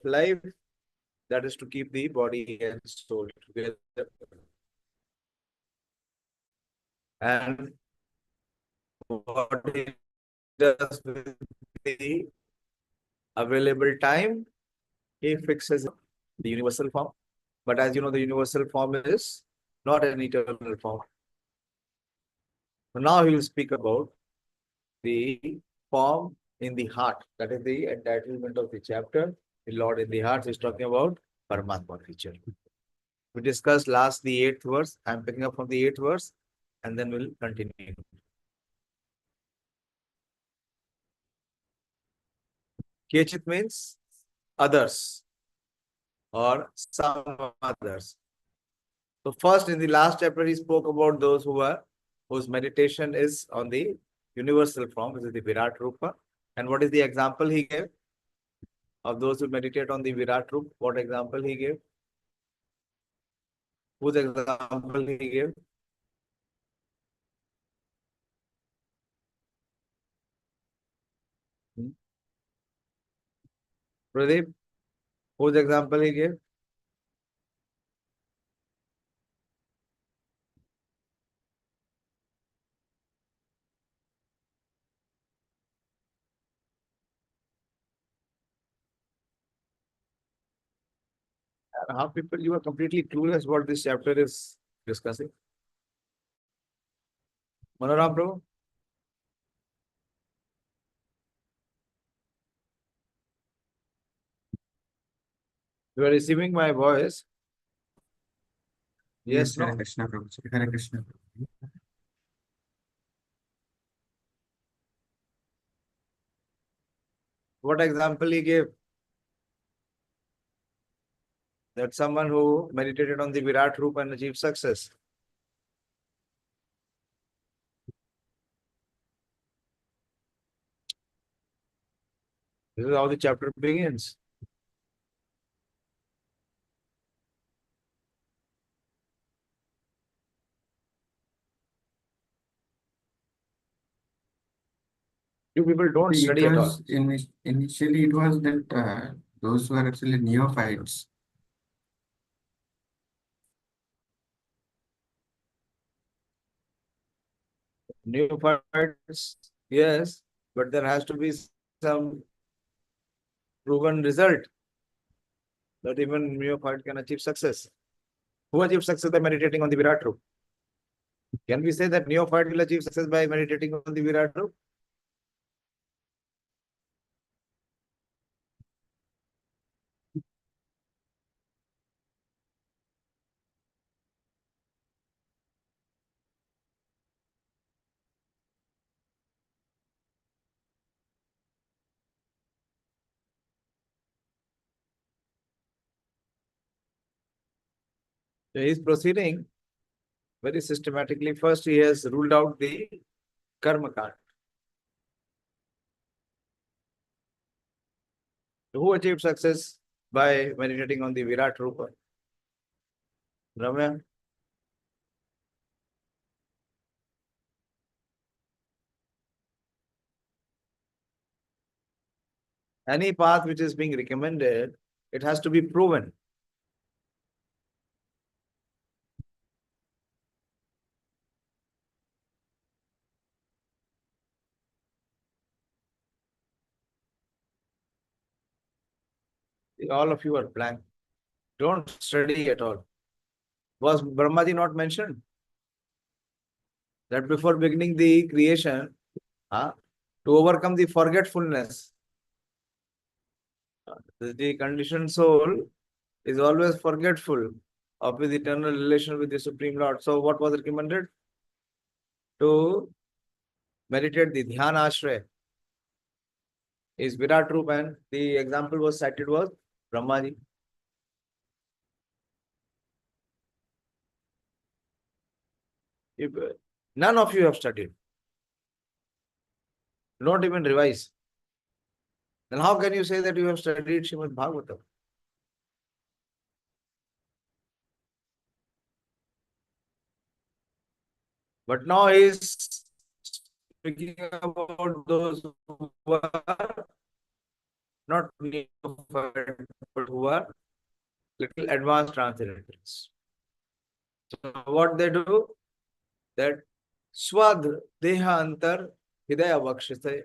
life, that is to keep the body and soul together. And what he does with the available time, he fixes the universal form. But as you know, the universal form is not an eternal form. So now he will speak about the form in the heart. That is the entitlement of the chapter. The Lord in the heart is talking about Paramatma feature. We discussed last the 8th verse. I'm picking up from the 8th verse and then we'll continue. Kechit means others or some others. So first in the last chapter, he spoke about those whose meditation is on the universal form, which is the Virat Rupa. And what is the example he gave of those who meditate on the Virat Rupa? What example he gave? Whose example he gave? Pradeep, whose example he gave? How people, you are completely clueless what this chapter is discussing. Manoram Prabhu? You are receiving my voice? Yes, Hare no? Krishna Prabhu. Hare Krishna. What example he gave? That someone who meditated on the Virat Rupa and achieved success. This is how the chapter begins. You people don't It study at all. was initially it was that those were actually neophytes. Neophytes, yes, but there has to be some proven result that even neophyte can achieve success. Who achieved success by meditating on the Virat Rupa? Can we say that neophyte will achieve success by meditating on the Virat Rupa? So he is proceeding very systematically. First, he has ruled out the karma card. Who achieved success by meditating on the Virat Rupa? Ramya? Any path which is being recommended, it has to be proven. All of you are blank. Don't study at all. Was Brahmaji not mentioned? That before beginning the creation, to overcome the forgetfulness, the conditioned soul is always forgetful of his eternal relation with the Supreme Lord. So what was recommended? To meditate the Dhyana Ashraya is Virat Rupa, and the example was cited was Brahmaji. If none of you have studied, don't even revise, then how can you say that you have studied Srimad Bhagavatam? But now he is speaking about those who are not neophyte, but who are little advanced transcendentalists. So what they do, that Swadh Deha Antar Hidaya Vakshite.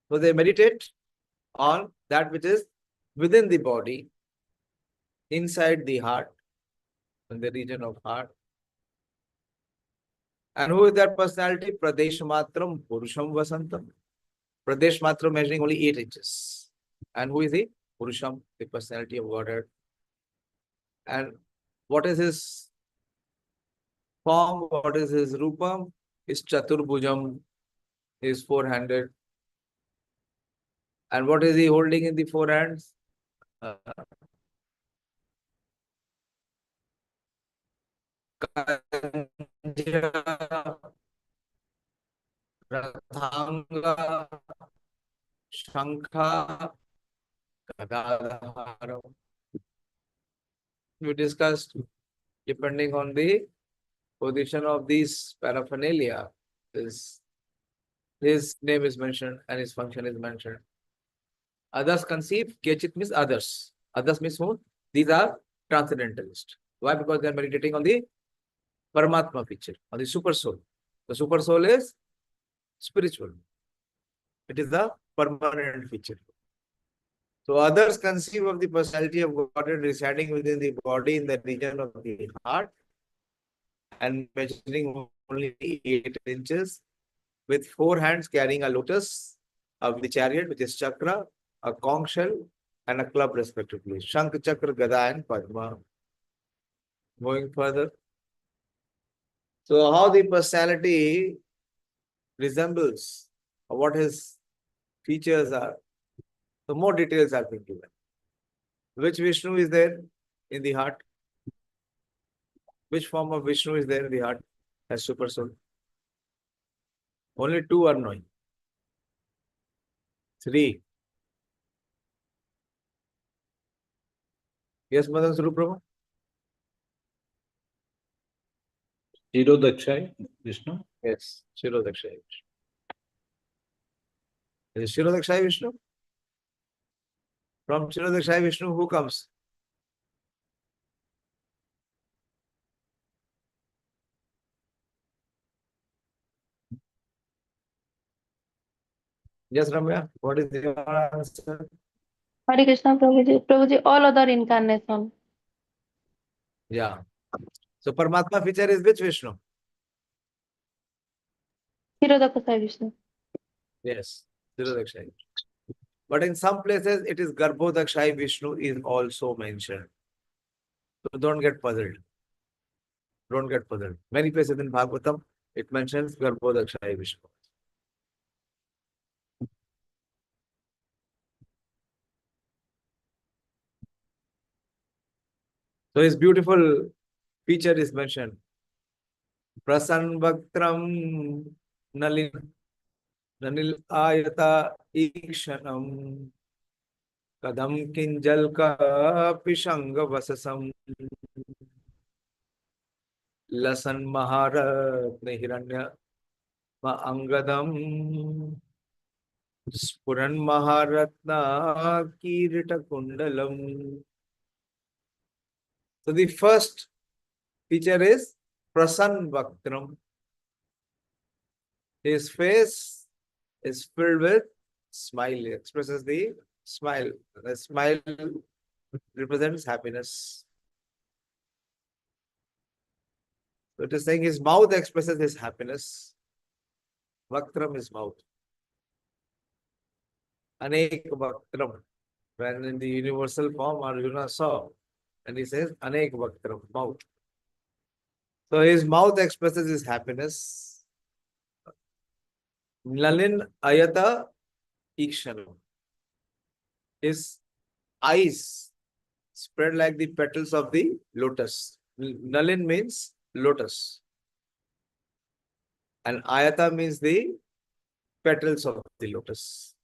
So they meditate on that which is within the body, inside the heart, in the region of heart. And who is that personality? Pradesh Matram Purusham Vasantam. Pradesh Matram measuring only 8 inches. And who is he? Purusham, the personality of Godhead. And what is his form? What is his Rupam? Is Chaturbhujam, is four-handed. And what is he holding in the four hands? Rathanga, Shankha, Gadadhara. We discussed, depending on the position of these paraphernalia, his name is mentioned and his function is mentioned. Others conceive, Kechit means others. Others means who? These are transcendentalists. Why? Because they are meditating on the Paramatma picture, on the super soul. The super soul is spiritual. It is the permanent feature. So others conceive of the personality of Godhead residing within the body in the region of the heart and measuring only 8 inches, with 4 hands carrying a lotus of the chariot, which is chakra, a conch shell, and a club respectively. Shankh, Chakra, Gada, and Padma. Going further. So how the personality resembles, or what his features are, the more details are being given. Which Vishnu is there in the heart? Which form of Vishnu is there in the heart as super soul? Only 2 are knowing. 3. Yes, Madan Swarup Prabhu? Shirodakshai, Vishnu. Yes, Shirodakshai Vishnu. Is it Shirodakshai Vishnu? From Shirodakshai Vishnu, who comes? Yes, Ramya, what is your answer? Hare Krishna, Prabhuji. Prabhuji, all other incarnation. Yeah. So Paramatma feature is which Vishnu? Shirodakasai Vishnu. Yes, Shirodakshai. But in some places, it is Garbhodakshai Vishnu is also mentioned. So don't get puzzled. Don't get puzzled. Many places in Bhagavatam, it mentions Garbhodakshai Vishnu. So his beautiful feature is mentioned. Prasan Bhaktram Nalin Nanil Ayata Ikshanam Kadam Kinjalka Pishanga Vasasam Lasan Maharat Hiranya Angadam Spuran Maharatna Kirita Kundalam. So the first feature is Prasan Bhaktram. His face is filled with smile. It expresses the smile. The smile represents happiness. So it is saying his mouth expresses his happiness. Bhaktram is mouth. Anek Bhaktram. When in the universal form Arjuna saw, and he says Anek Bhaktram, mouth. So his mouth expresses his happiness. Nalin Ayata Ikshanam. His eyes spread like the petals of the lotus. Nalin means lotus. And Ayata means the petals of the lotus.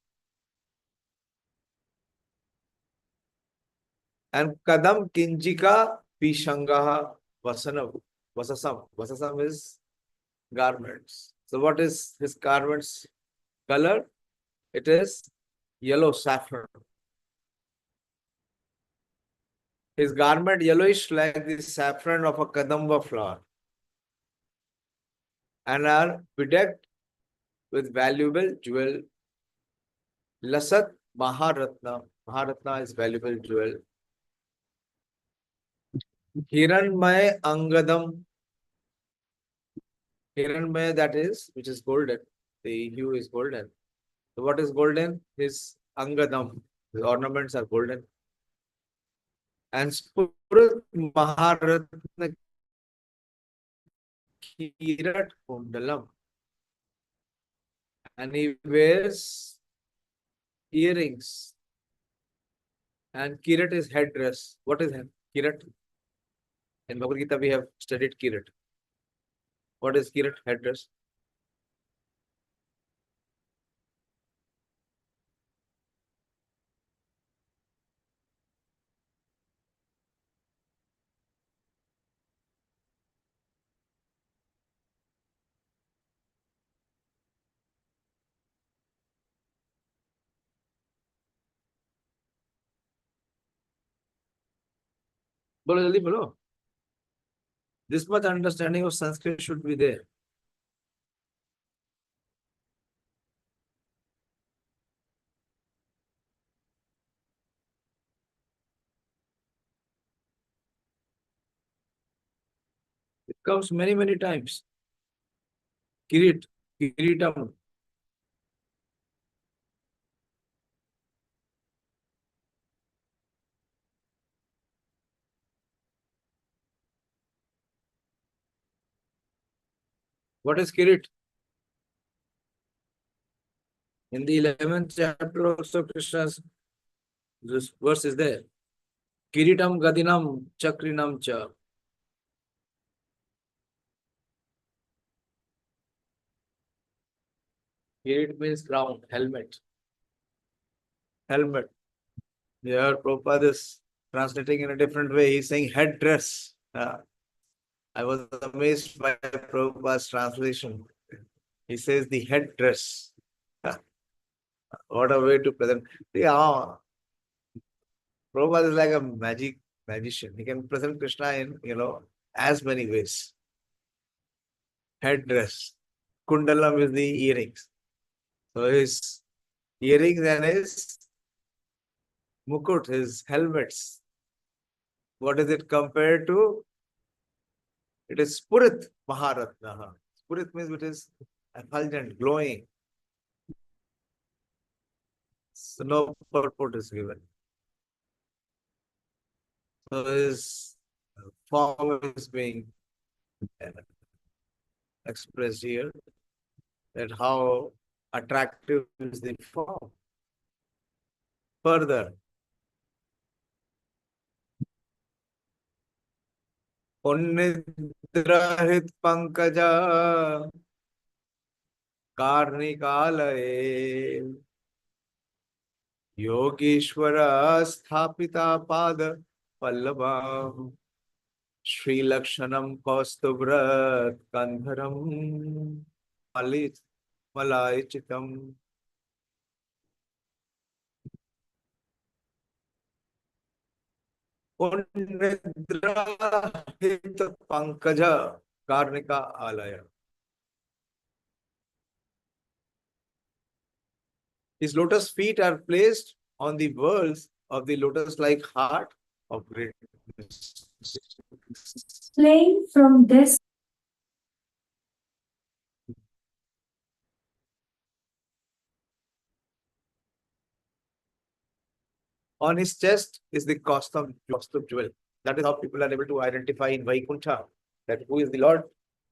And Kadam Kinjika Pishangaha Vasanav. Vasasam. Vasasam is garments. So what is his garments color? It is yellow saffron. His garment yellowish like the saffron of a kadamba flower, and are bedecked with valuable jewel. Lasat Maharatna. Maharatna is valuable jewel. Hiranmay Angadam. Hiranmay, that is, which is golden. The hue is golden. So what is golden? His Angadam. His ornaments are golden. And Spurat Maharatna Kirat Kundalam. And he wears earrings. And Kirat is headdress. What is Kirat? In Bhagavad Gita, we have studied Kirat. What is Kirat? Headdress. Bolo jaldi bolo. This much understanding of Sanskrit should be there. It comes many, many times. Kirit, Kiritam. What is Kirit? In the 11th chapter also, Krishna's this verse is there. Kiritam Gadinam Chakrinam Cha. Kirit means crown, helmet. Helmet. Here, Prabhupada is translating in a different way. He's saying headdress. I was amazed by Prabhupada's translation. He says the headdress. What a way to present. Yeah, Prabhupada is like a magician. He can present Krishna in, as many ways. Headdress. Kundalam is the earrings. So his earrings and his mukut, his helmets. What is it compared to? It is Spurit Maharatna. Spurit means it is effulgent, glowing. So no purport is given. So his form is being expressed here, that how attractive is the form. Further, Unnidrahit Pankaja Karnikalaye Yogeshwara Sthapita Pada Pallava Sri Lakshanam Kaustubrat Kandharam Malaichitam. Unnidrahit Pankaja Karnika Alaya. His lotus feet are placed on the whorls of the lotus-like heart of greatness. Playing from this. On his chest is the Kaustubh jewel. That is how people are able to identify in Vaikuntha that who is the Lord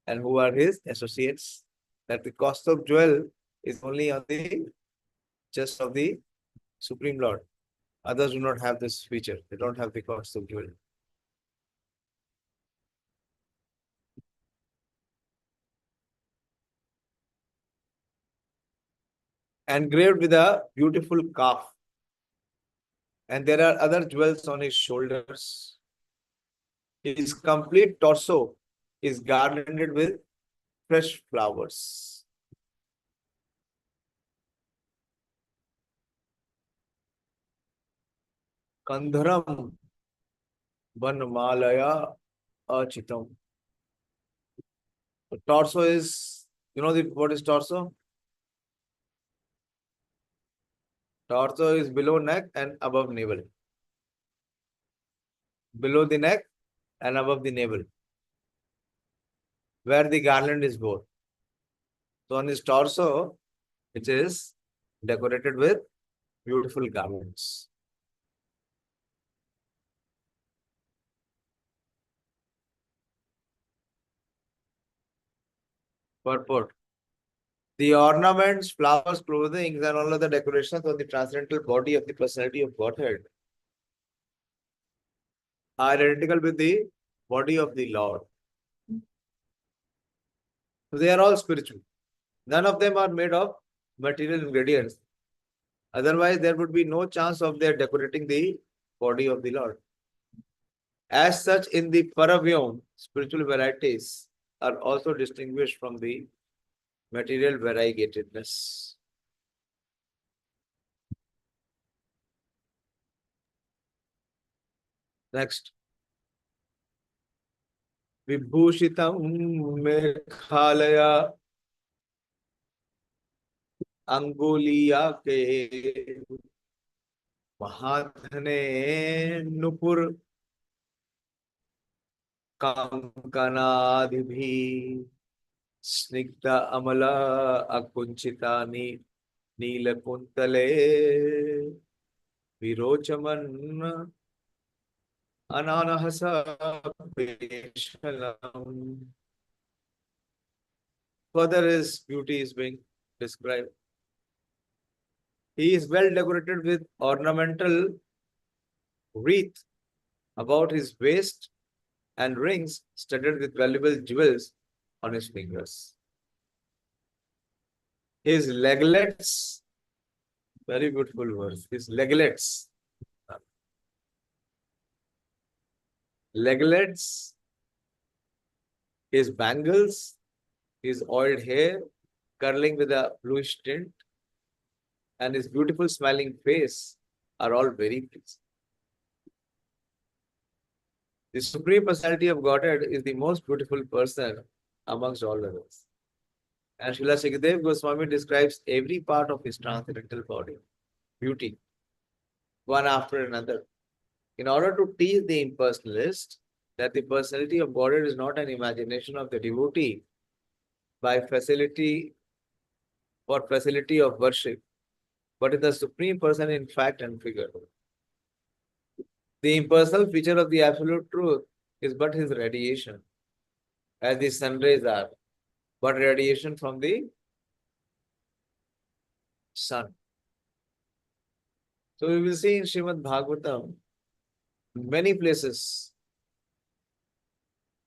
and who are his associates. That the Kaustubh jewel is only on the chest of the Supreme Lord. Others do not have this feature. They don't have the Kaustubh jewel. Engraved with a beautiful calf. And there are other jewels on his shoulders. His complete torso is garlanded with fresh flowers. Kandharam Vanmalaya Achitam. The torso is, what is torso? Torso is below neck and above navel. Below the neck and above the navel, where the garland is borne. So on his torso, it is decorated with beautiful garments. Purport. The ornaments, flowers, clothing, and all other decorations on the transcendental body of the personality of Godhead are identical with the body of the Lord. So they are all spiritual. None of them are made of material ingredients. Otherwise, there would be no chance of their decorating the body of the Lord. As such, in the Paravyam, spiritual varieties are also distinguished from the material variegatedness. Next. Vibhushitam Mekhalaya Anguliya ke Mahathane Nupur Kankanadibhi Snigdha Amala Akunchitani Neelakuntale Virochaman Ananahasa Peshalam. Further, his beauty is being described. He is well decorated with ornamental wreath about his waist and rings studded with valuable jewels on his fingers. His leglets, very beautiful words, his leglets, his bangles, his oiled hair curling with a bluish tint, and his beautiful smiling face are all very pleasing. The Supreme Personality of Godhead is the most beautiful person amongst all others. And Srila Sukadeva Goswami describes every part of his transcendental body, beauty, one after another, in order to teach the impersonalist that the personality of Godhead is not an imagination of the devotee by facility of worship, but is the Supreme Person in fact and figure. The impersonal feature of the Absolute Truth is but his radiation, as the sun rays are, but radiation from the sun. So we will see in Srimad Bhagavatam, many places,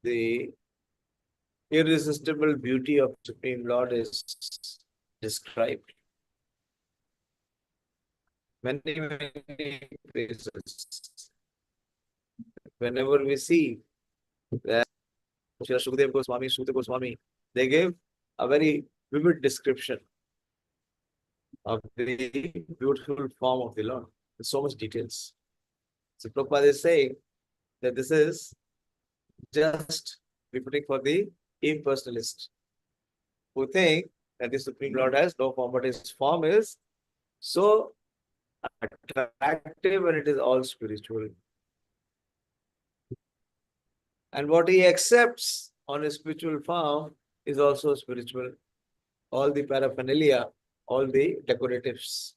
the irresistible beauty of Supreme Lord is described. Many places. Whenever we see that Srila Sukadeva Goswami, Suta Goswami, they gave a very vivid description of the beautiful form of the Lord with so much details. So Prabhupada is saying that this is just repeating for the impersonalist who think that the Supreme Lord has no form, but his form is so attractive and it is all spiritual. And what he accepts on his spiritual form is also spiritual. All the paraphernalia, all the decoratives.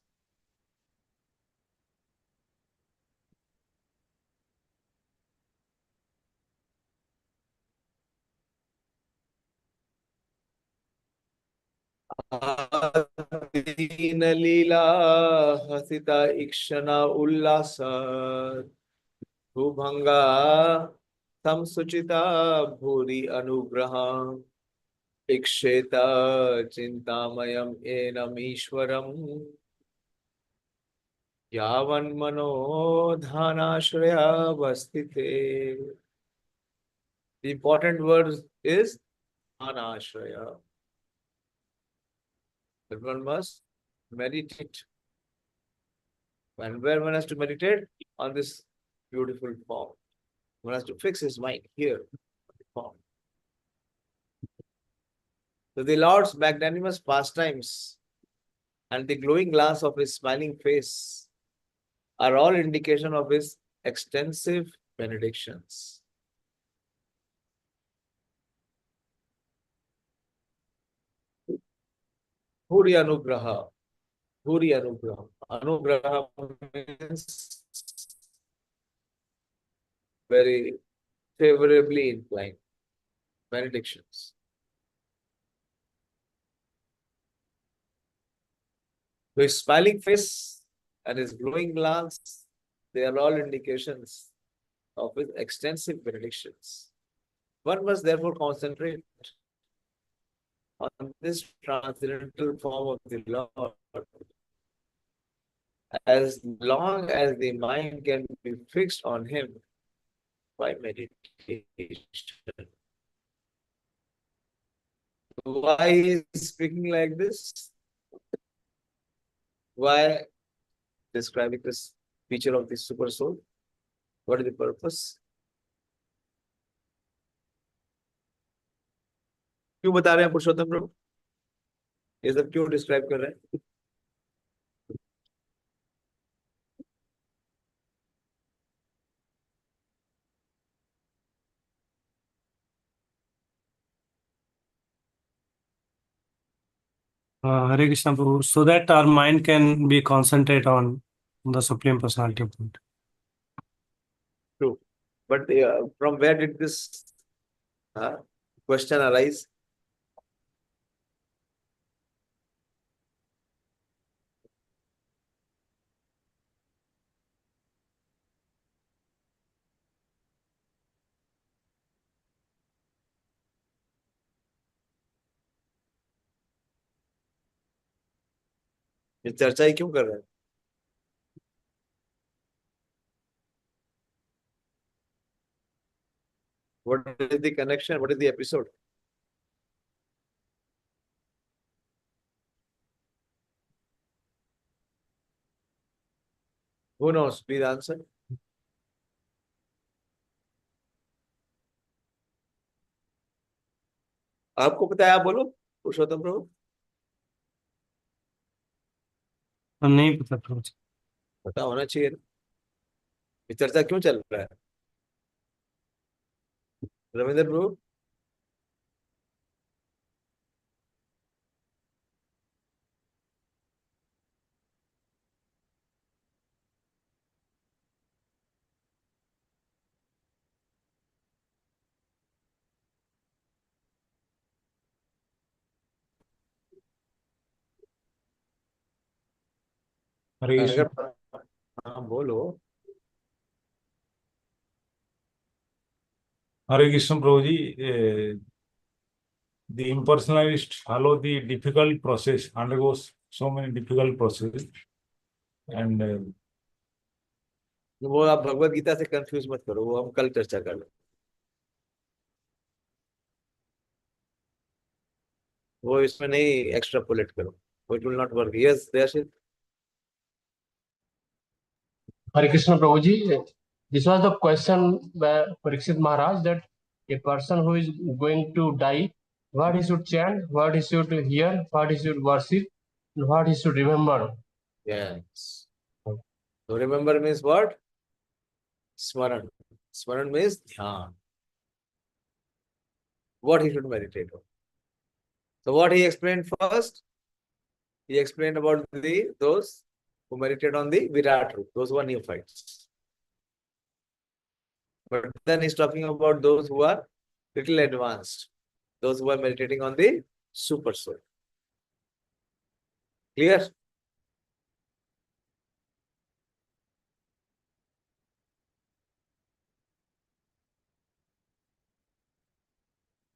Adina Leela Hasita Ikshana Ullasa Bhubhanga Samsuchita Bhuri Anugraha Iksheta Chintamayam Enam Ishwaram Yavan Mano Dhanashraya Vastite. The important word is Dhanashraya. That one must meditate. And where one has to meditate? On this beautiful form. One has to fix his mind here. So the Lord's magnanimous pastimes and the glowing glance of his smiling face are all indication of his extensive benedictions. Bhuri Anugraha. Bhuri Anugraha. Anugraha means very favorably inclined. Benedictions. His smiling face and his glowing glance, they are all indications of his extensive benedictions. One must therefore concentrate on this transcendental form of the Lord as long as the mind can be fixed on him by meditation. Why is he speaking like this? Why describing this feature of the super soul? What is the purpose? क्यों बता रहे हैं पुरुषोत्तम प्रभु? ये सब क्यों describe कर रहे हैं? Hare Krishna Prabhu, so that our mind can be concentrate on the Supreme Personality of God. True. But from where did this question arise? ये चर्चा ही क्यों कर रहे हैं? What is the connection? What is the episode? Who knows? Please answer. आपको पता है, आप बोलो पुरुषोत्तम प्रभु। नहीं पता प्रभु जी। पता होना चाहिए। ये चर्चा क्यों चल रहा है? रविंद्र प्रभु, हरे कृष्ण हाँ बोलो। हरे कृष्ण प्रभु जी, the impersonalist follow the difficult process, undergoes so many difficult process, and वो आप भगवत गीता से कंफ्यूज मत करो, वो हम कल चर्चा कर लें। वो इसमें नहीं एक्स्ट्रापोलेट करो, it will not work. Yes Dayasheel. Hare Krishna Prabhuji, this was the question by Parikshit Maharaj, that a person who is going to die, what he should chant, what he should hear, what he should worship, and what he should remember. Yes. So remember means what? Smaran. Smaran means dhyan. What he should meditate on. So what he explained first? He explained about those who meditate on the Virat Roop, those who are neophytes. But then he's talking about those who are little advanced, those who are meditating on the super soul. Clear?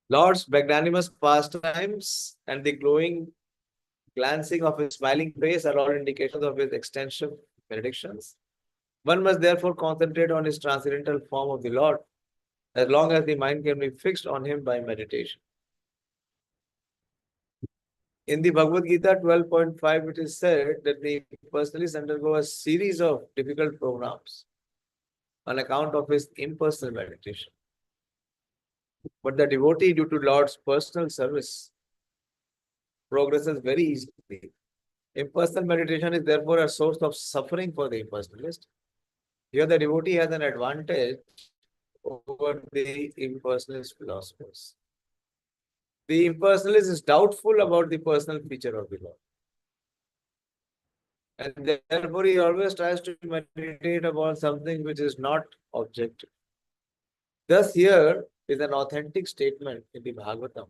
Lord's magnanimous pastimes and the glowing glancing of his smiling face are all indications of his extensive benedictions. One must therefore concentrate on his transcendental form of the Lord, as long as the mind can be fixed on him by meditation. In the Bhagavad Gita 12.5, it is said that the personalists undergo a series of difficult programs on account of his impersonal meditation. But the devotee, due to Lord's personal service, progresses very easily. Impersonal meditation is therefore a source of suffering for the impersonalist. Here the devotee has an advantage over the impersonalist philosophers. The impersonalist is doubtful about the personal feature of the Lord. And therefore he always tries to meditate upon something which is not objective. Thus here is an authentic statement in the Bhagavatam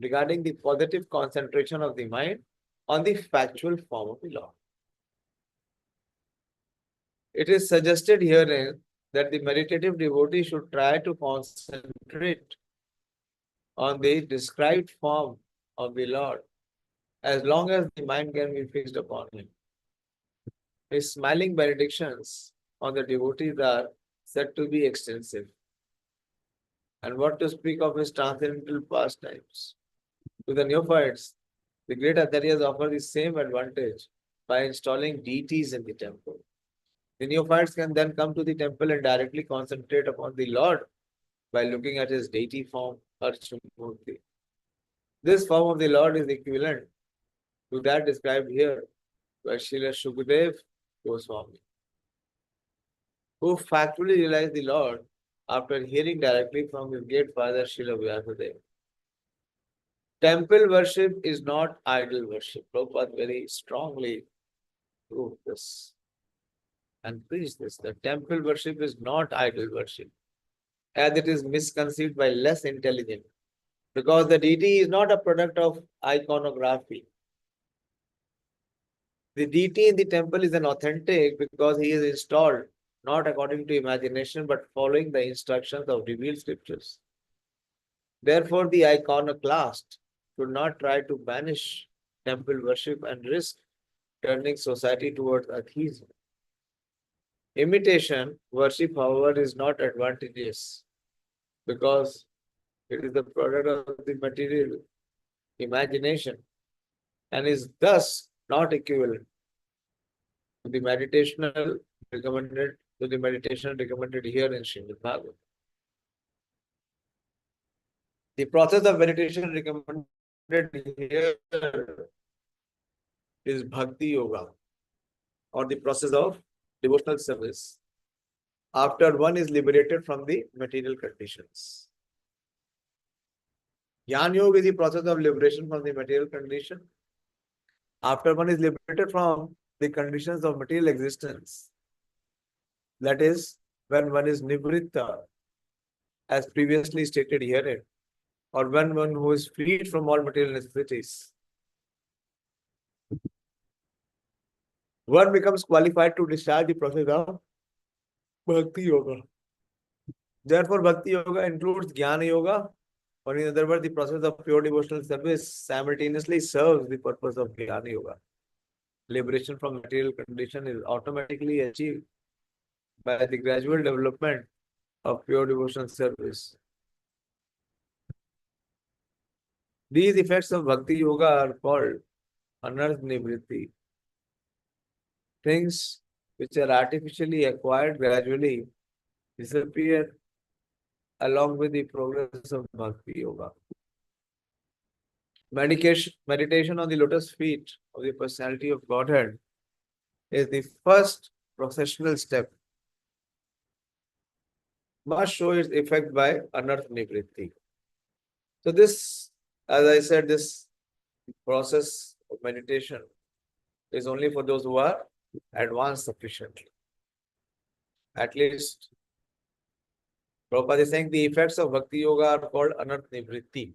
regarding the positive concentration of the mind on the factual form of the Lord. It is suggested herein that the meditative devotee should try to concentrate on the described form of the Lord as long as the mind can be fixed upon him. His smiling benedictions on the devotees are said to be extensive. And what to speak of his transcendental pastimes? To the neophytes, the great acharyas offer the same advantage by installing deities in the temple. The neophytes can then come to the temple and directly concentrate upon the Lord by looking at his deity form, Archamurti. This form of the Lord is equivalent to that described here by Srila Shukdev Goswami, who factually realized the Lord after hearing directly from his great father Srila Vyasadeva. Temple worship is not idol worship. Prabhupada very strongly proved this and preached this. The temple worship is not idol worship, as it is misconceived by less intelligent, because the deity is not a product of iconography. The deity in the temple is an authentic because he is installed not according to imagination but following the instructions of revealed scriptures. Therefore, the iconoclast should not try to banish temple worship and risk turning society towards atheism. Imitation worship, however, is not advantageous because it is the product of the material imagination and is thus not equivalent to the meditation recommended here in Srimad Bhagavatam. The process of meditation recommended here is Bhakti Yoga, or the process of devotional service after one is liberated from the material conditions. Jnana Yoga is the process of liberation from the material condition after one is liberated from the conditions of material existence. That is, when one is nivritta, as previously stated herein, or when one who is freed from all material necessities. One becomes qualified to discharge the process of Bhakti Yoga. Therefore, Bhakti Yoga includes Jnana Yoga, or in other words, the process of pure devotional service simultaneously serves the purpose of Jnana Yoga. Liberation from material condition is automatically achieved by the gradual development of pure devotional service. These effects of Bhakti Yoga are called Anarth Nivritti. Things which are artificially acquired gradually disappear along with the progress of Bhakti Yoga. Meditation on the lotus feet of the personality of Godhead is the first processional step. Must show its effect by Anarth Nivritti. So this, as I said, this process of meditation is only for those who are advanced sufficiently. At least, Prabhupada is saying the effects of Bhakti Yoga are called Anarth Nivritti.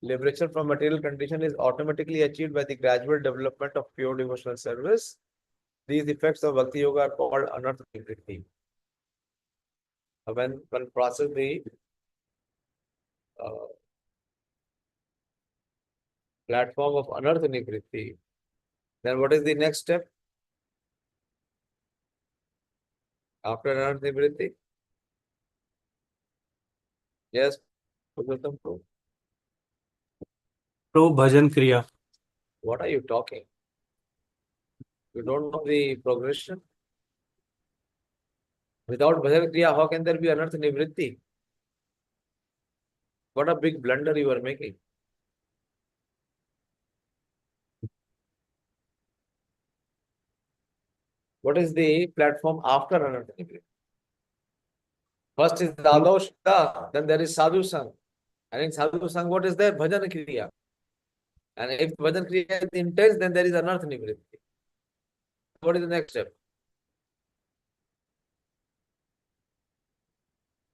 Liberation from material condition is automatically achieved by the gradual development of pure devotional service. These effects of Bhakti Yoga are called Anarth Nivritti. When one process the platform of Anarth Nivritti, then what is the next step? After Anarth Nivritti? Yes, Purushottam Prabhu. Pro Bhajan Kriya. What are you talking? You don't know the progression? Without bhajan kriya, how can there be anartha nivritti? What a big blunder you are making. What is the platform after anartha nivritti? First is Dadav Shraddha, then there is Sadhu Sang. And in Sadhu Sang, what is there? Bhajan kriya. And if bhajan kriya is intense, then there is anartha nivritti. What is the next step?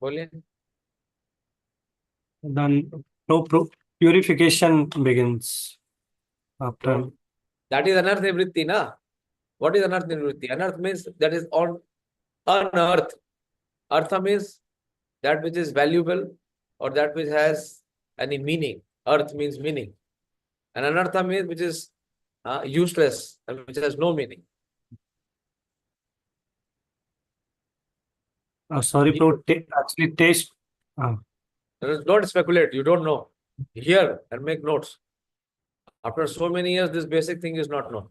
Boliye. Then purification begins after. That is anartha nivritti, na? What is anartha nivritti? Anartha means that is on earth. Artha means that which is valuable or that which has any meaning. Earth means meaning. And anartha means which is useless and which has no meaning. Sorry, Prabhu, actually taste. Don't speculate. You don't know. Hear and make notes. After so many years, this basic thing is not known.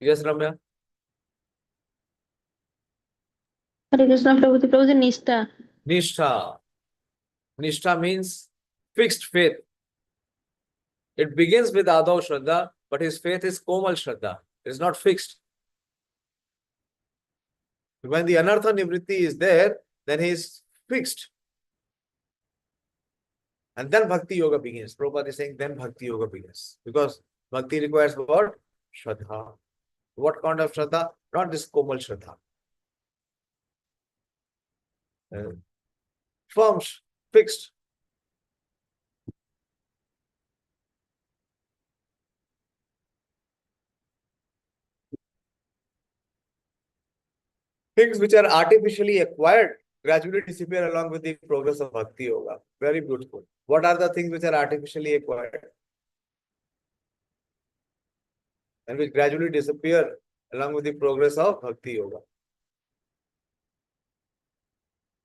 Yes, Ramya? Hare Krishna Prabhuji. Prabhuji, Nishtha. Nishtha. Nishtha means fixed faith. It begins with Adav Shraddha, but his faith is Komal Shraddha. It is not fixed. When the Anartha Nivritti is there, then he is fixed. And then Bhakti Yoga begins. Prabhupada is saying then Bhakti Yoga begins. Because Bhakti requires what? Shraddha. What kind of Shraddha? Not this Komal Shraddha. Firm, fixed. Things which are artificially acquired gradually disappear along with the progress of Bhakti Yoga. Very beautiful. What are the things which are artificially acquired and which gradually disappear along with the progress of Bhakti Yoga?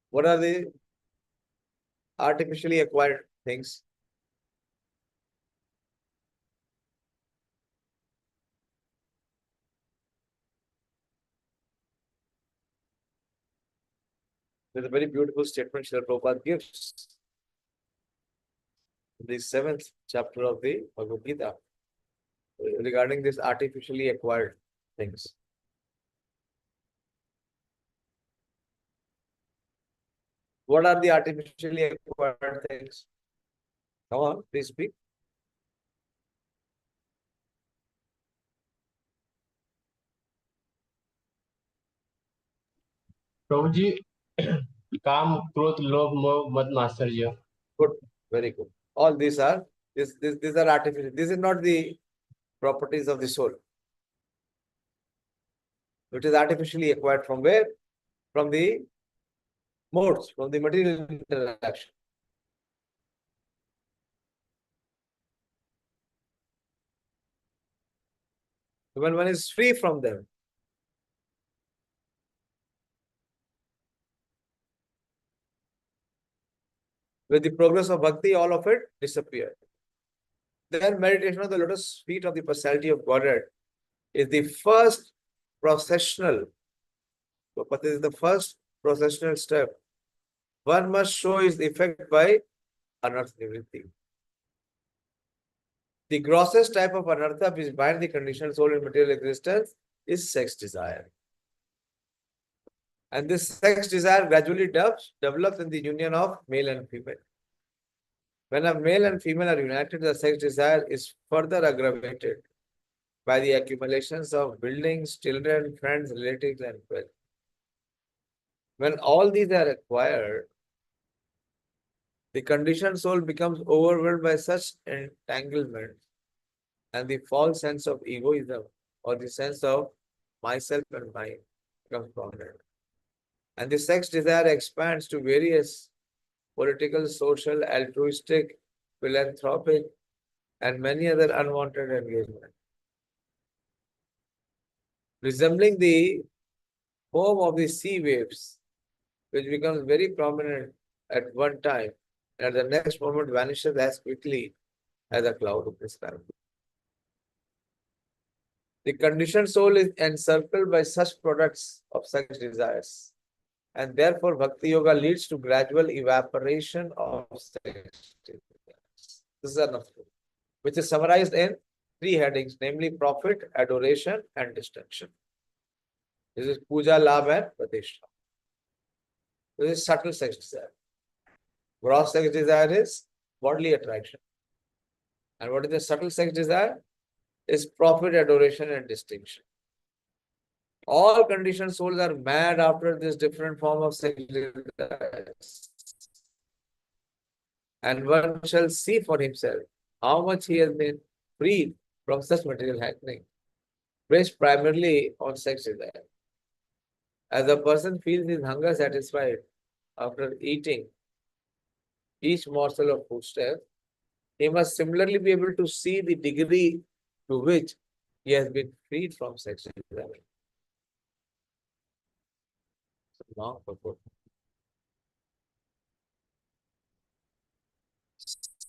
What are the artificially acquired things? There's a very beautiful statement Srila Prabhupada gives in the 7th chapter of the Bhagavad Gita regarding this artificially acquired things. What are the artificially acquired things? Come on, please speak. Prabhuji, काम, क्रोध, लोभ, मोह, मद, मात्सर्य. Good, very good. All these are these are artificial. This is not the properties of the soul. It is artificially acquired from where? From the modes, from the material interaction. When one is free from them, with the progress of bhakti, all of it disappears. Then meditation on the lotus feet of the personality of Godhead is the first processional. But this is the first processional step. One must show its effect by anartha nivritti. The grossest type of anartha which binds the conditioned soul in material existence is sex desire. And this sex desire gradually develops in the union of male and female. When a male and female are united, the sex desire is further aggravated by the accumulations of buildings, children, friends, relatives, and wealth. When all these are acquired, the conditioned soul becomes overwhelmed by such entanglement and the false sense of egoism or the sense of myself and mine becomes prominent. And the sex desire expands to various political, social, altruistic, philanthropic, and many other unwanted engagements. Resembling the foam of the sea waves, which becomes very prominent at one time, and at the next moment vanishes as quickly as a cloud of the sky. The conditioned soul is encircled by such products of sex desires. And therefore, Bhakti Yoga leads to gradual evaporation of sex desires. This is enough, which is summarized in 3 headings, namely profit, adoration, and distinction. This is puja, labh, and pratishtha. This is subtle sex desire. Gross sex desire is bodily attraction. And what is the subtle sex desire? Is profit, adoration, and distinction. All conditioned souls are mad after this different form of sex desires. And one shall see for himself how much he has been freed from such material happening, based primarily on sex desire. As a person feels his hunger satisfied after eating each morsel of foodstuff, he must similarly be able to see the degree to which he has been freed from sex desire. Now,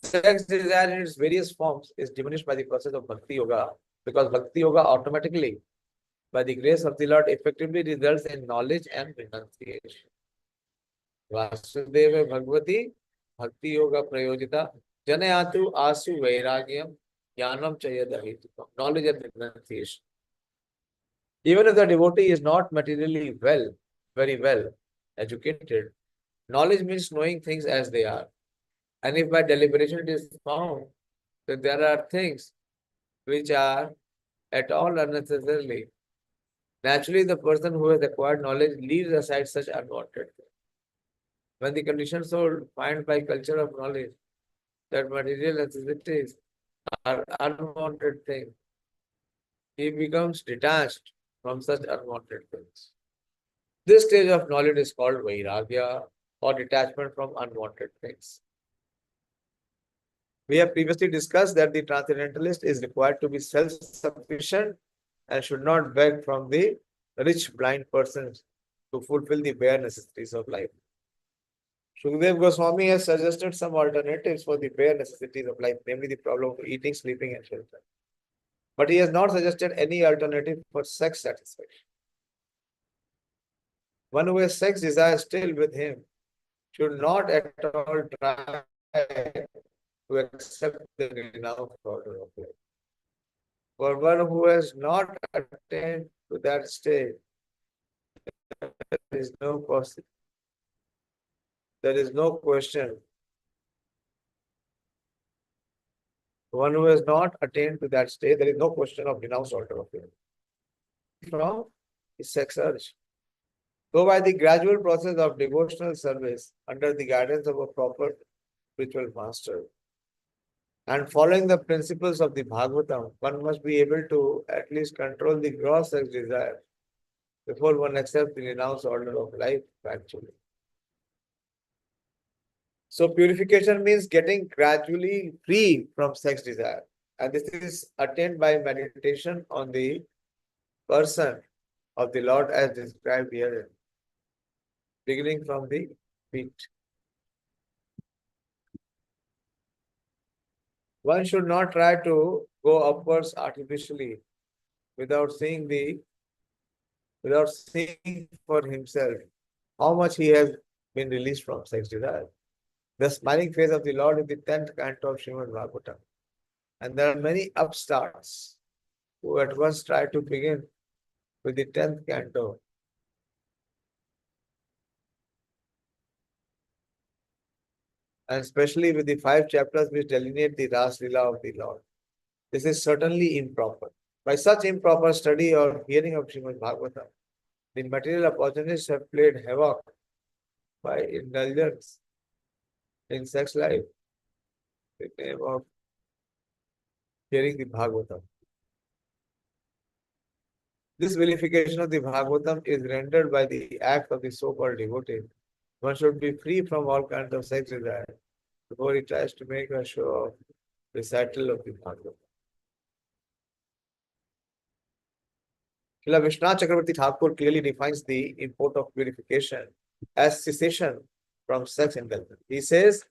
sex desire in its various forms is diminished by the process of Bhakti Yoga, because Bhakti Yoga automatically, by the grace of the Lord, effectively results in knowledge and renunciation. Vasudeva Bhagavati Bhakti Yoga Prayojita Janayatu Asu Vairagyam Jnanam Chayadahitukam. Knowledge and renunciation. Even if the devotee is not materially very well educated, knowledge means knowing things as they are. And if by deliberation it is found that there are things which are at all unnecessarily, naturally the person who has acquired knowledge leaves aside such unwanted things. When the conditioned soul finds by culture of knowledge that material necessities are unwanted things, he becomes detached from such unwanted things. This stage of knowledge is called Vairagya, or detachment from unwanted things. We have previously discussed that the transcendentalist is required to be self-sufficient and should not beg from the rich blind persons to fulfill the bare necessities of life. Shukdev Goswami has suggested some alternatives for the bare necessities of life, namely the problem of eating, sleeping, and shelter. But he has not suggested any alternative for sex satisfaction. One who has sex desire still with him should not at all try to accept the renounced order of life. For one who has not attained to that state, there is no possibility. There is no question. One who has not attained to that state, there is no question of renounced order of life from his sex urge. So by the gradual process of devotional service under the guidance of a proper spiritual master and following the principles of the Bhagavatam, one must be able to at least control the gross sex desire before one accepts the renounced order of life actually. So purification means getting gradually free from sex desire. And this is attained by meditation on the person of the Lord as described here, beginning from the feet. One should not try to go upwards artificially without seeing for himself how much he has been released from sex desire. The smiling face of the Lord is the 10th canto of Srimad Bhagavatam. And there are many upstarts who at once try to begin with the 10th canto. And especially with the 5 chapters which delineate the Ras Lila of the Lord. This is certainly improper. By such improper study or hearing of Srimad Bhagavatam, the material opportunists have played havoc by indulgence in sex life in the name of hearing the Bhagavatam. This vilification of the Bhagavatam is rendered by the act of the so-called devotee. One should be free from all kinds of sex desire before he tries to make a show of recital of the Bhagavatam. Srila Vishwanath Chakravarti Thakur clearly defines the import of purification as cessation from sex indulgence. He says,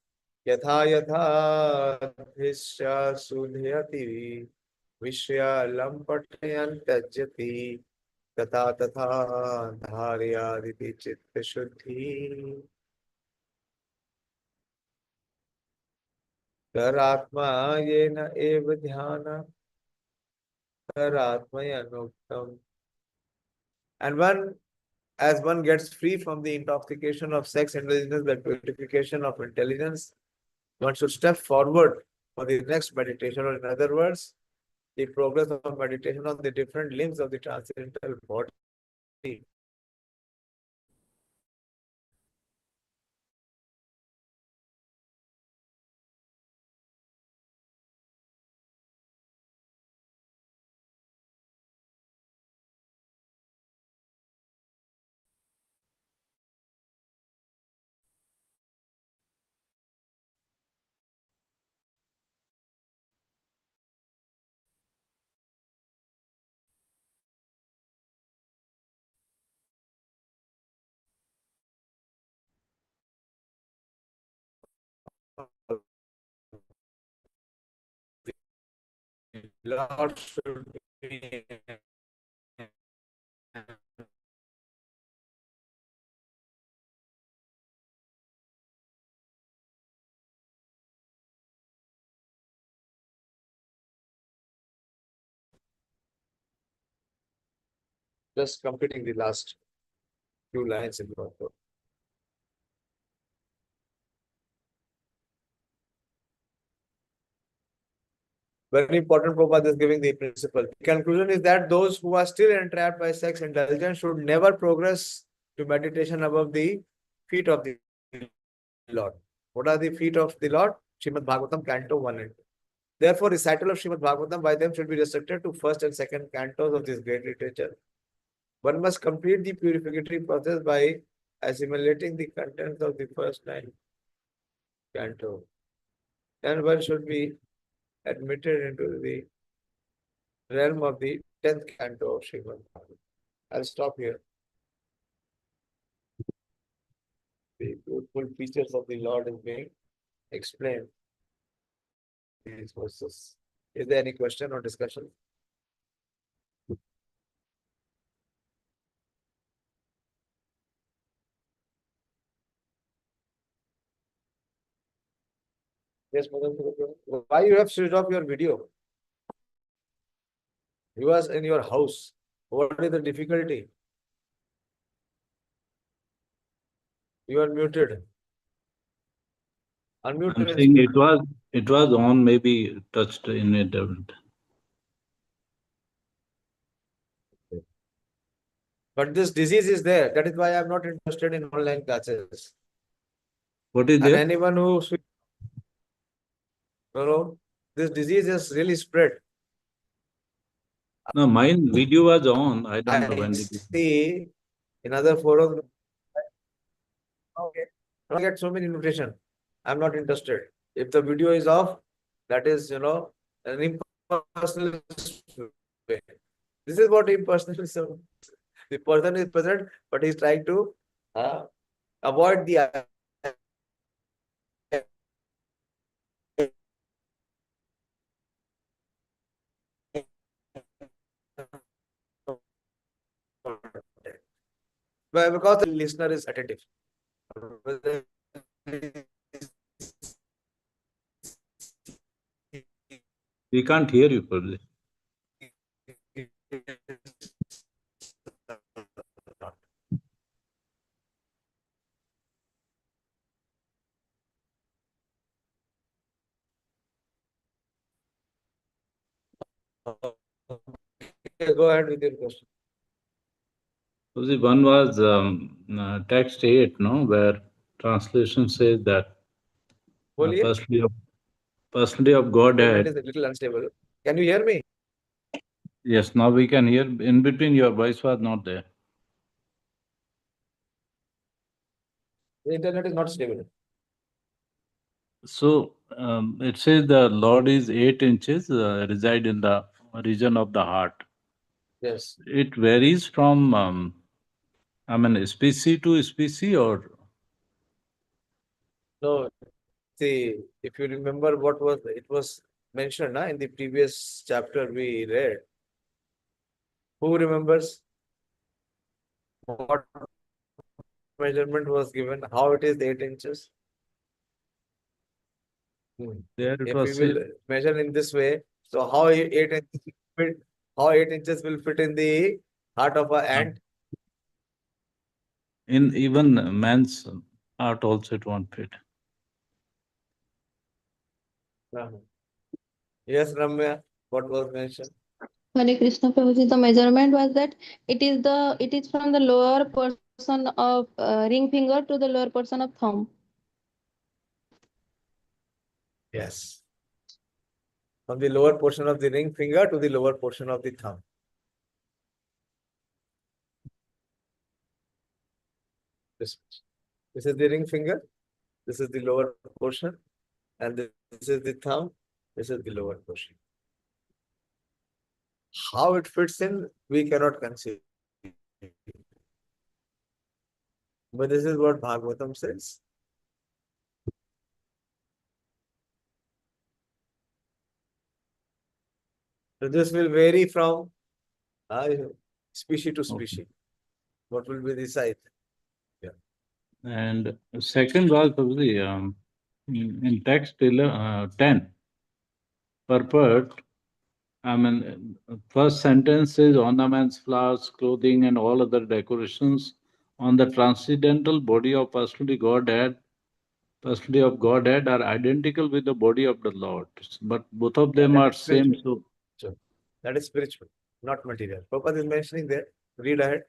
Yatha yatha dhisya sudhyati Vishya lampatayan tajyati tata tatha dharyaditi chitta shuddhi. Taratma yena eva dhyana taratmayanuktam. And as one gets free from the intoxication of sex indulgence by purification of intelligence, one should step forward for the next meditation, or in other words, the progress of meditation on the different limbs of the transcendental body. Lord should be just completing the last few lines in the purport. Very important, Prabhupada is giving the principle. The conclusion is that those who are still entrapped by sex indulgence should never progress to meditation above the feet of the Lord. What are the feet of the Lord? Srimad Bhagavatam, Canto 1 and 2. Therefore, recital of Srimad Bhagavatam by them should be restricted to first and second cantos of this great literature. One must complete the purificatory process by assimilating the contents of the first 9 cantos. Then one should be admitted into the realm of the 10th canto of Srimad Bhagavatam. I'll stop here. The beautiful features of the Lord is being explained in these verses. Is there any question or discussion? Yes, Madam. Why you have switched off your video? You was in your house. What is the difficulty? You are muted. Unmute. I'm saying it was on, maybe touched in it. But this disease is there. That is why I'm not interested in online classes. What is And there? anyone who this disease has really spread. No, mine video was on. I don't know I when did it. see in other forums. Okay. I don't get so many invitation. I'm not interested. If the video is off, that is, an impersonal way. This is what impersonalism. The person is present, but he's trying to avoid the because the listener is attentive. We can't hear you probably. Go ahead with your question. So the one was text 8, no, where translation says that Boliye. personality of Internet Godhead. is a little unstable. Can you hear me? Yes, now we can hear. In between, your voice was not there. The internet is not stable. So it says the Lord is 8 inches, reside in the region of the heart. Yes. It varies from, species to species, or No. See, if you remember what was it was mentioned in the previous chapter we read. Who remembers what measurement was given? How it is 8 inches? There it If was we said, will measure in this way, so how 8 inches fit? How 8 inches will fit in the heart of an ant? in even man's heart also it won't fit. Yes, Ramya, what was mentioned? Hare Krishna Prabhuji, the measurement was that it is from the lower portion of ring finger to the lower portion of thumb. Yes. From the lower portion of the ring finger to the lower portion of the thumb. This is the ring finger. This is the lower portion. And this is the thumb. This is the lower portion. How it fits in, we cannot conceive. But this is what Bhagavatam says. So this will vary from species to species. What will be the size? And second was Prabhuji, in text 10, purport, I mean, first sentence is ornaments, flowers, clothing, and all other decorations on the transcendental body of personality of Godhead are identical with the body of the Lord. But both of them are same. So That is spiritual, not material. Prabhupada is mentioning there. Read ahead.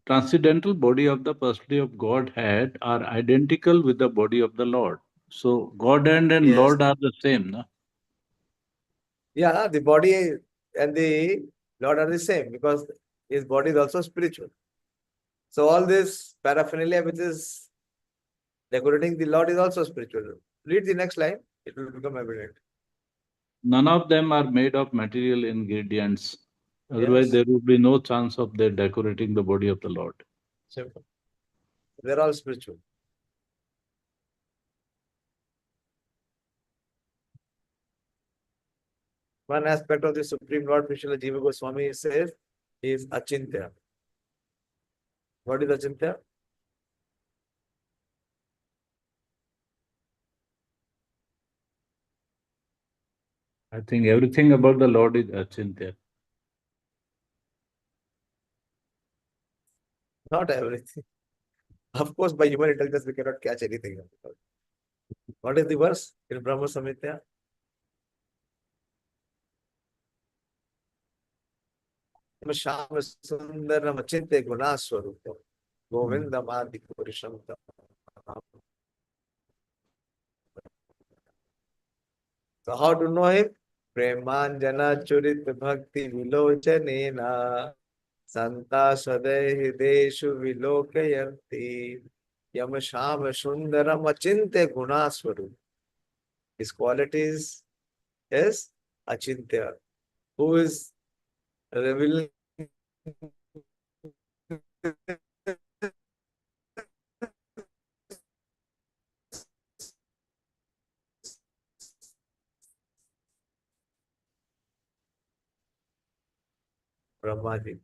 transcendental body of the personality of Godhead are identical with the body of the Lord. So Godhead and Yes. Lord are the same, no? Yeah, the body and the Lord are the same because his body is also spiritual. So all this paraphernalia which is decorating the Lord is also spiritual. Read the next line, it will become evident. None of them are made of material ingredients. Otherwise, Yes. there would be no chance of their decorating the body of the Lord. Simple. They're all spiritual. One aspect of the Supreme Lord Srila Jiva Goswami says is Achintya. What is Achintya? I think everything about the Lord is achintya. Not everything. Of course, by human intelligence, we cannot catch anything. What is the verse in Brahma Samhita? Shama Sundaram Achinte Gunaswarupa Govindam Adi Purisham. So how to know him? Premanjana Churit Bhakti Vilochanena Santa Sadai Hideshu Vilokayanti Yam Shama Sundaram Achinte Gunaswarupa. His qualities is Achintya, who is revealing Brahmaji.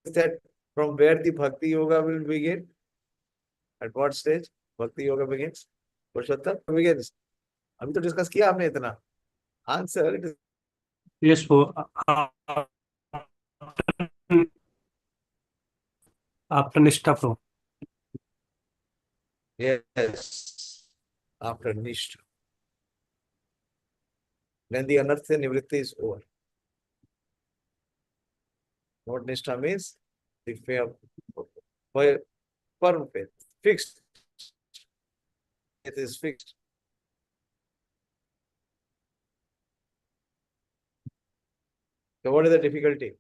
That from where the Bhakti Yoga will begin? At what stage Bhakti Yoga begins? Purushottam begins. अभी तो discuss किया आपने इतना. Answer it is Yes, after Nishtha Pro. yes. After Nishtha. Then the anartha nivritti is over. What Nishtha means? The firm faith, fixed. It is fixed. So what is the difficulty?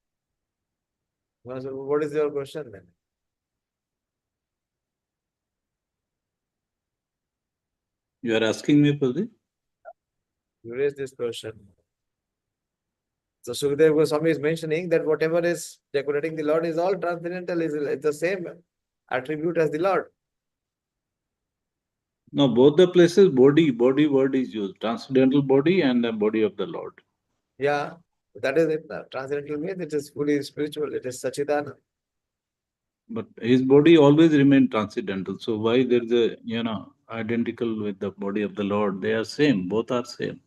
What is your question then? You are asking me, Prabhuji? You raised this question. So Sukadeva Goswami is mentioning that whatever is decorating the Lord is all transcendental, it's the same attribute as the Lord. No, both the places body word is used. Transcendental body and the body of the Lord. Yeah, that is it. Transcendental means it is fully spiritual, it is Sachidana. But his body always remained transcendental. So why there is a, identical with the body of the Lord? They are same. Both are same.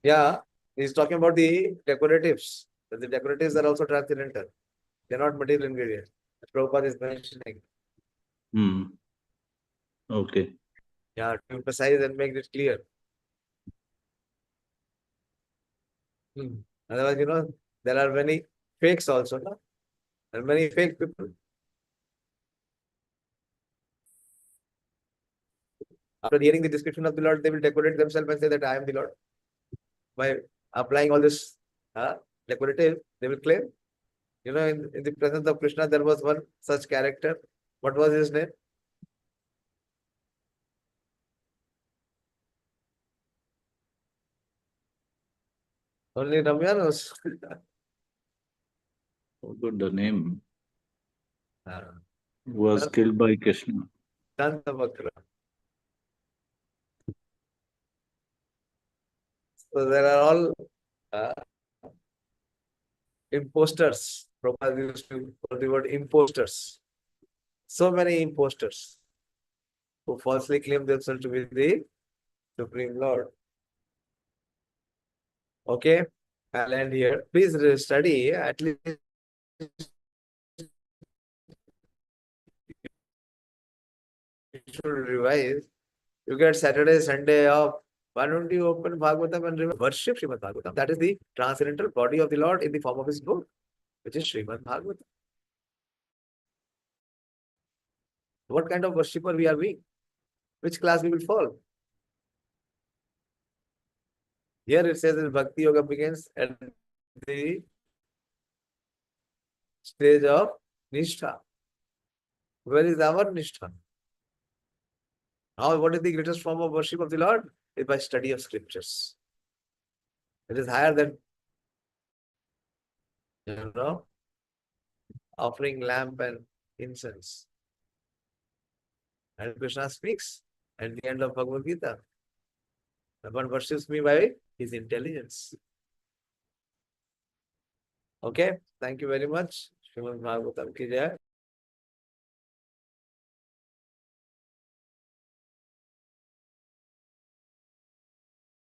Yeah, he's talking about the decoratives. That the decoratives are also transcendental. They're not material ingredients. Prabhupada is mentioning. Hmm. Okay. Yeah, to emphasize and make it clear. Otherwise, there are many fakes also. No? There are many fake people. After hearing the description of the Lord, they will decorate themselves and say that I am the Lord. By applying all this decorative, they will claim. In the presence of Krishna, there was one such character. What was his name? Only Ramya knows. Forgot the name. Ah, Was killed by Krishna. Dantavakra. So there are all imposters. Prabhupada used to use the word imposters. So many imposters who falsely claim themselves to be the Supreme Lord. Okay, I'll end here. Please study at least. You should revise. You get Saturday, Sunday off. Why don't you open Bhagavatam and worship Srimad Bhagavatam? That is the transcendental body of the Lord in the form of his book, which is Srimad Bhagavatam. What kind of worshipper we are being? Which class we will fall? Here it says that Bhakti Yoga begins at the stage of Nishtha. Where is our Nishtha? Now, what is the greatest form of worship of the Lord? Is by study of scriptures. It is higher than, offering lamp and incense. And Krishna speaks at the end of Bhagavad Gita. One worships me by his intelligence. Okay, thank you very much. Srimad Bhagavatam ki jai.